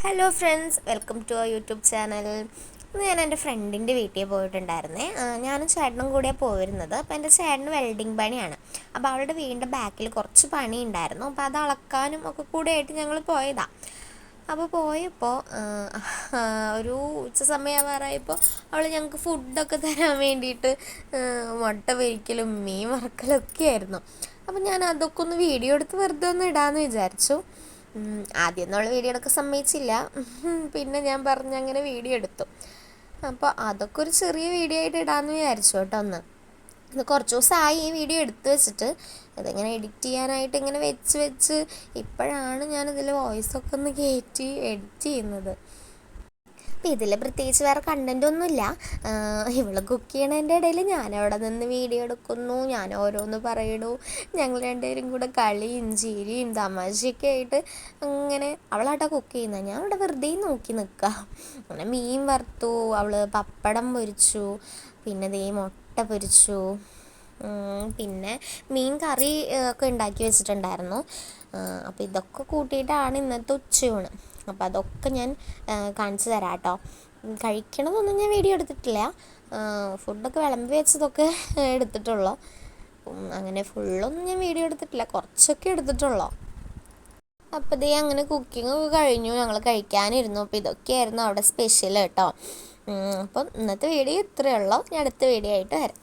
Hello friends, welcome to our YouTube channel. ഇന്ന് ഞാൻ എൻ്റെ ഫ്രണ്ടിൻ്റെ വീട്ടിൽ പോയിട്ടുണ്ടായിരുന്നേ. ഞാനും ചേട്ടനും കൂടിയാണ് പോയിരുന്നത്. അപ്പോൾ എൻ്റെ ചേട്ടന് വെൽഡിങ് പണിയാണ്. അപ്പോൾ അവളുടെ വീടിൻ്റെ ബാക്കിൽ കുറച്ച് പണി ഉണ്ടായിരുന്നു. അപ്പോൾ അത് അളക്കാനും ഒക്കെ കൂടെ ആയിട്ട് ഞങ്ങൾ പോയതാണ്. അപ്പോൾ പോയപ്പോൾ ഒരു ഉച്ച സമയമാറായപ്പോൾ അവൾ ഞങ്ങൾക്ക് ഫുഡൊക്കെ തരാൻ വേണ്ടിയിട്ട് മുട്ട പൊരിക്കലും മീൻ വറക്കലും ഒക്കെ ആയിരുന്നു. അപ്പോൾ ഞാൻ അതൊക്കെ ഒന്ന് വീഡിയോ എടുത്ത് വെറുതെ ഒന്ന് ഇടാമെന്ന് വിചാരിച്ചു. ആദ്യം എന്നുള്ള വീഡിയോ എടുക്കാൻ സമ്മതിച്ചില്ല. പിന്നെ ഞാൻ അങ്ങനെ വീഡിയോ എടുത്തു. അപ്പോൾ അതൊക്കെ ഒരു ചെറിയ വീഡിയോ ആയിട്ട് ഇടാമെന്ന് വിചാരിച്ചു കേട്ടോ. ഇത് കുറച്ച് ദിവസമായി ഈ വീഡിയോ എടുത്ത് വെച്ചിട്ട്. അതിങ്ങനെ എഡിറ്റ് ചെയ്യാനായിട്ട് ഇങ്ങനെ വെച്ച് ഇപ്പോഴാണ് ഞാനിതിൽ വോയിസൊക്കെ ഒന്ന് കയറ്റി എഡിറ്റ് ചെയ്യുന്നത്. അപ്പോൾ ഇതിൽ പ്രത്യേകിച്ച് വേറെ കണ്ടൻറ്റൊന്നുമില്ല. ഇവള് കുക്ക് ചെയ്യണതിൻ്റെ ഇടയിൽ ഞാനവിടെ നിന്ന് വീഡിയോ എടുക്കുന്നു, ഞാൻ ഓരോന്ന് പറയണു. ഞങ്ങൾ രണ്ടുപേരും കൂടെ കളിയും ചിരിയും തമാശയൊക്കെ ആയിട്ട് അങ്ങനെ. അവളാട്ടാ കുക്ക് ചെയ്യുന്നത്, ഞാൻ അവിടെ വെറുതെ നോക്കി നിൽക്കുക. അങ്ങനെ മീൻ വറുത്തു, അവൾ പപ്പടം പൊരിച്ചു, പിന്നെ ദേ മുട്ട പൊരിച്ചു, പിന്നെ മീൻ കറി ഒക്കെ ഉണ്ടാക്കി വെച്ചിട്ടുണ്ടായിരുന്നു. അപ്പോൾ ഇതൊക്കെ കൂട്ടിയിട്ടാണ് ഇന്നത്തെ ഉച്ചയൂണ്. അപ്പോൾ അതൊക്കെ ഞാൻ കാണിച്ചു തരാം കേട്ടോ. കഴിക്കണതൊന്നും ഞാൻ വീഡിയോ എടുത്തിട്ടില്ല. ഫുഡൊക്കെ വിളമ്പി വെച്ചതൊക്കെ എടുത്തിട്ടുള്ളൂ. അങ്ങനെ ഫുള്ളൊന്നും ഞാൻ വീഡിയോ എടുത്തിട്ടില്ല, കുറച്ചൊക്കെ എടുത്തിട്ടുള്ളൂ. അപ്പോൾ ഇതേ അങ്ങനെ കുക്കിംഗ് ഒക്കെ കഴിഞ്ഞു, ഞങ്ങൾ കഴിക്കാനിരുന്നു. അപ്പോൾ ഇതൊക്കെയായിരുന്നു അവിടെ സ്പെഷ്യൽ കേട്ടോ. അപ്പം ഇന്നത്തെ വീഡിയോ ഇത്രയേ ഉള്ളൂ. ഞാൻ അടുത്ത വീഡിയോ ആയിട്ട് വരാം.